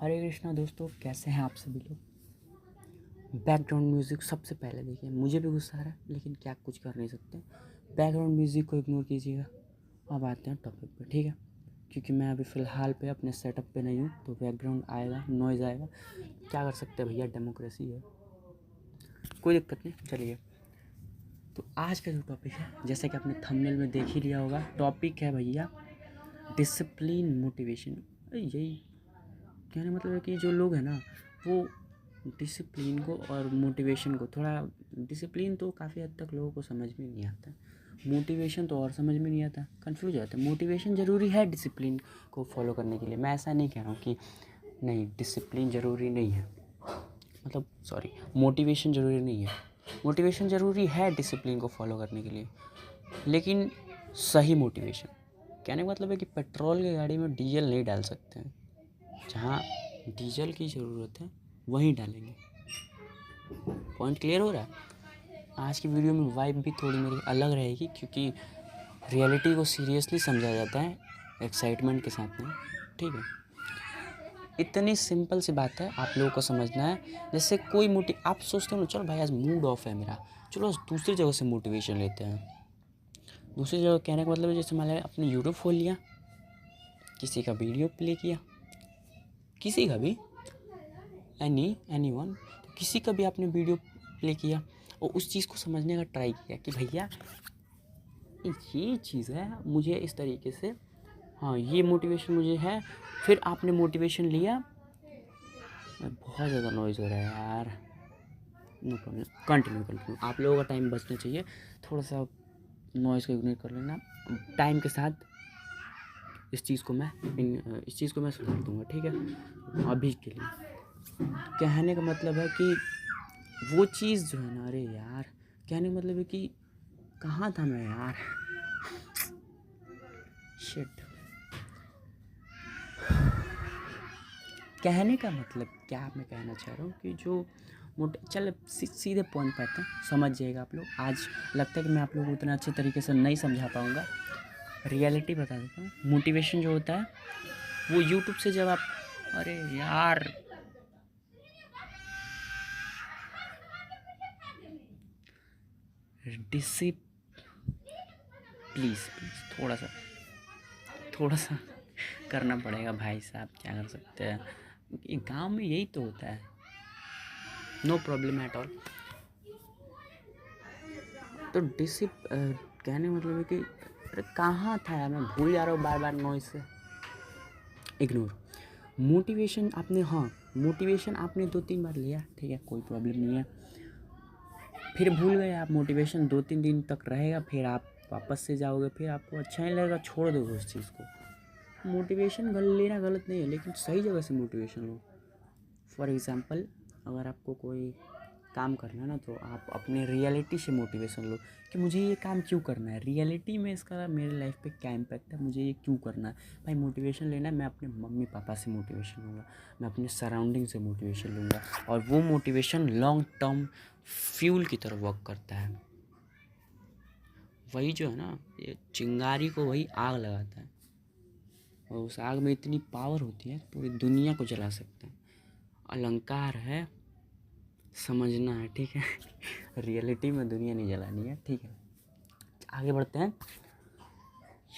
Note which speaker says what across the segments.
Speaker 1: हरे कृष्णा दोस्तों, कैसे हैं आप सभी लोग। बैकग्राउंड म्यूज़िक सबसे पहले देखिए, मुझे भी गुस्सा आ रहा है लेकिन क्या कुछ कर नहीं सकते। बैकग्राउंड म्यूज़िक को इग्नोर कीजिएगा। अब आते हैं टॉपिक पे, ठीक है। क्योंकि मैं अभी फ़िलहाल पे अपने सेटअप पे नहीं हूँ, तो बैकग्राउंड आएगा, नॉइज़ आएगा। क्या कर सकते हैं भैया, डेमोक्रेसी है, कोई दिक्कत नहीं। चलिए, तो आज का जो टॉपिक है, जैसे कि आपने थंबनेल में देख ही लिया होगा, टॉपिक है भैया डिसिप्लिन मोटिवेशन। यही कहने मतलब है कि जो लोग हैं ना, वो डिसिप्लिन को और मोटिवेशन को थोड़ा, डिसिप्लिन तो काफ़ी हद तक लोगों को समझ में नहीं आता, मोटिवेशन तो और समझ में नहीं आता, कंफ्यूज हो जाता है। मोटिवेशन ज़रूरी है डिसिप्लिन को फॉलो करने के लिए, मैं ऐसा नहीं कह रहा हूँ कि नहीं डिसिप्लिन ज़रूरी नहीं है, मतलब सॉरी, मोटिवेशन ज़रूरी नहीं है। मोटिवेशन ज़रूरी है डिसिप्लिन को फॉलो करने के लिए, लेकिन सही मोटिवेशन। कहने का मतलब है कि पेट्रोल की गाड़ी में डीजल नहीं डाल सकते हैं, जहाँ डीजल की ज़रूरत है वहीं डालेंगे। पॉइंट क्लियर हो रहा है। आज की वीडियो में वाइब भी थोड़ी मेरी अलग रहेगी, क्योंकि रियलिटी को सीरियसली समझा जाता है एक्साइटमेंट के साथ में, ठीक है। इतनी सिंपल सी बात है, आप लोगों को समझना है। जैसे कोई आप सोचते हो ना, चलो भाई आज मूड ऑफ है मेरा, चलो आज दूसरी जगह से मोटिवेशन लेते हैं। दूसरी जगह कहने का मतलब है, जैसे मान लिया अपने यूट्यूब खोल लिया, किसी का वीडियो प्ले किया, किसी का भी, एनी वन, तो किसी का भी आपने वीडियो प्ले किया और उस चीज़ को समझने का ट्राई किया कि भैया ये चीज़ है, मुझे इस तरीके से, हाँ ये मोटिवेशन मुझे है। फिर आपने मोटिवेशन लिया। बहुत ज़्यादा नॉइज़ हो रहा है यार, नो प्रॉब्लम, कंटिन्यू। आप लोगों का टाइम बचना चाहिए, थोड़ा सा नॉइज़ को इग्नोर कर लेना। टाइम के साथ इस चीज़ को मैं सुधार दूंगा, ठीक है। अभी के लिए कहने का मतलब है कि वो चीज़ जो है ना, अरे यार कहने का मतलब है कि कहाँ था मैं यार, शिट। कहने का मतलब क्या मैं कहना चाह रहा हूँ कि जो चल सीधे पॉइंट पे आते हैं, समझ जाएगा आप लोग। आज लगता है कि मैं आप लोगों को उतना अच्छे तरीके से नहीं समझा पाऊँगा, रियलिटी बता देता हूँ। मोटिवेशन जो होता है वो यूट्यूब से जब आप, अरे यार प्लीज़ थोड़ा सा करना पड़ेगा भाई साहब, क्या कर सकते हैं, ये गांव में यही तो होता है। No problem at all. तो कहने मतलब है कि अरे कहाँ था यार, मैं भूल जा रहा हूँ बार बार नॉइज़ से। इग्नोर। मोटिवेशन आपने, हाँ मोटिवेशन आपने 2-3 बार लिया, ठीक है, कोई प्रॉब्लम नहीं है। फिर भूल गए आप, मोटिवेशन 2-3 दिन तक रहेगा, फिर आप वापस से जाओगे, फिर आपको अच्छा नहीं लगेगा, छोड़ दोगे उस चीज़ को। मोटिवेशन लेना गलत नहीं है, लेकिन सही जगह से मोटिवेशन लो। फॉर एग्ज़ाम्पल, अगर आपको कोई काम करना है ना, तो आप अपने रियलिटी से मोटिवेशन लो कि मुझे ये काम क्यों करना है, रियलिटी में इसका मेरे लाइफ पे क्या इम्पैक्ट है, मुझे ये क्यों करना है। भाई मोटिवेशन लेना है, मैं अपने मम्मी पापा से मोटिवेशन लूँगा, मैं अपने सराउंडिंग से मोटिवेशन लूँगा, और वो मोटिवेशन लॉन्ग टर्म फ्यूल की तरह वर्क करता है। वही जो है ना, ये चिंगारी को वही आग लगाता है, और उस आग में इतनी पावर होती है पूरी दुनिया को जला सकते हैं। अलंकार है, समझना है, ठीक है। रियलिटी में दुनिया नहीं जलानी है, ठीक है। आगे बढ़ते हैं।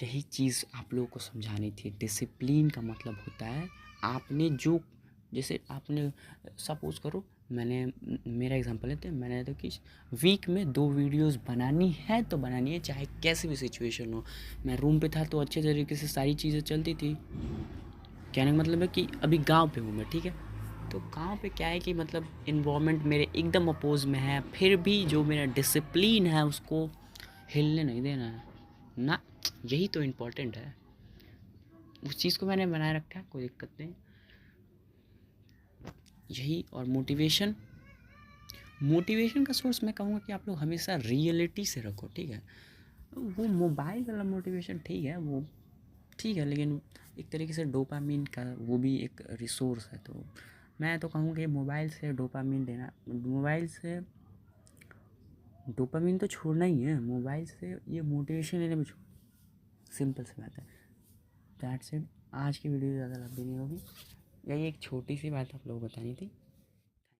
Speaker 1: यही चीज़ आप लोगों को समझानी थी। डिसिप्लिन का मतलब होता है आपने जो, जैसे आपने सपोज़ करो, मेरा एग्जांपल लेते हैं, मैंने तो कि वीक में 2 वीडियोस बनानी है तो बनानी है, चाहे कैसी भी सिचुएशन हो। मैं रूम पे था तो अच्छे तरीके से सारी चीज़ें चलती थी। कहने का मतलब है कि अभी गांव पे हूँ मैं, ठीक है। तो गांव पे क्या है कि मतलब इन्वायरमेंट मेरे एकदम अपोज में है, फिर भी जो मेरा डिसिप्लिन है उसको हिलने नहीं देना है ना। यही तो इम्पोर्टेंट है, उस चीज़ को मैंने बनाए रखा है, कोई दिक्कत नहीं। यही, और मोटिवेशन का सोर्स मैं कहूँगा कि आप लोग हमेशा रियलिटी से रखो, ठीक है। वो मोबाइल वाला मोटिवेशन ठीक है, वो ठीक है, लेकिन एक तरीके से डोपामिन का वो भी एक रिसोर्स है। तो मैं तो कहूँ कि मोबाइल से डोपामिन लेना, मोबाइल से डोपामिन तो छोड़ना ही है, मोबाइल से ये मोटिवेशन लेने में छोड़, सिंपल सी बात है। That's it. आज की वीडियो ज़्यादा लंबी नहीं होगी, यही एक छोटी सी बात आप लोग बतानी थी।